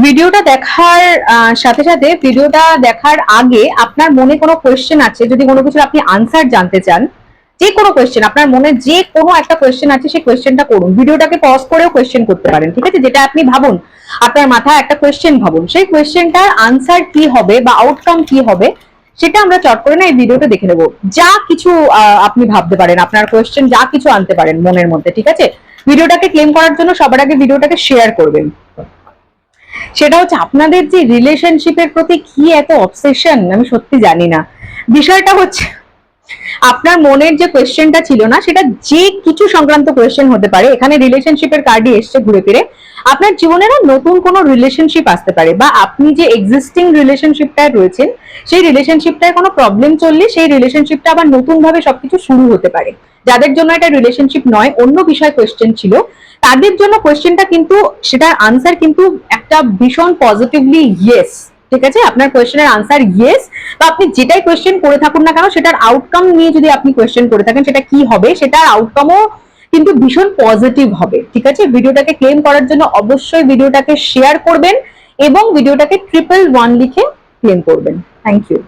ভিডিওটা দেখার সাথে সাথে ভিডিওটা দেখার আগে আপনার মনে কোনো কোয়েশ্চেন আছে, যদি কোনো কিছু আপনি আনসার জানতে চান, যে কোনো কোয়েশ্চেন আপনার মনে যে কোনো একটা কোয়েশ্চেন আছে সেই কোয়েশ্চেনটা করুন, ভিডিওটাকে পজ করেও কোয়েশ্চেন করতে পারেন, ঠিক আছে? যেটা আপনি ভাবুন, আপনার মাথায় একটা কোয়েশ্চেন ভাবুন, সেই কোয়েশ্চেনটার আনসার কি হবে বা আউটকাম কি হবে সেটা আমরা চট করে না এই ভিডিওটা দেখে নেবো। যা কিছু আপনি ভাবতে পারেন, আপনার কোয়েশ্চেন যা কিছু আনতে পারেন মনের মধ্যে, ঠিক আছে? ভিডিওটাকে ক্লেম করার জন্য সবার আগে ভিডিওটাকে শেয়ার করবেন। সেটা হচ্ছে আপনাদের যে রিলেশনশিপের প্রতি কি এত অবসেশন, আমি সত্যি জানি না। বিষয়টা হচ্ছে আপনার মনের যে কোয়েশ্চেনটা ছিল না, সেটা যে কিছু সংক্রান্ত কোয়েশ্চেন হতে পারে। এখানে রিলেশনশিপের কার্ডই এসছে ঘুরে ফিরে। আপনার জীবনে না নতুন কোনো রিলেশনশিপ আসতে পারে, বা আপনি যে এক্সিস্টিং রিলেশনশিপটায় রয়েছেন সেই রিলেশনশিপটায় কোনো প্রবলেম চললে সেই রিলেশনশিপটা আবার নতুন ভাবে সবকিছু শুরু হতে পারে। যাদের জন্য এটা রিলেশনশিপ নয়, অন্য বিষয় কোয়েশ্চেন ছিল, তাদের জন্য কোয়েশ্চেনটা কিন্তু, সেটার আনসার কিন্তু একটা ভীষণ পজিটিভলি ইয়েস। ঠিক আছে, আপনার কোয়েশ্চেনের আনসার ইয়েস। বা আপনি যেটাই কোয়েশ্চেন করে থাকুন না কেন, সেটার আউটকাম নিয়ে যদি আপনি কোয়েশ্চেন করে থাকেন, সেটা কি হবে, সেটার আউটকামও কিন্তু ভীষণ পজিটিভ হবে। ঠিক আছে, ভিডিওটাকে ক্লেম করার জন্য অবশ্যই ভিডিওটাকে শেয়ার করবেন এবং ভিডিওটাকে 111 লিখে ক্লেম করবেন। Thank you.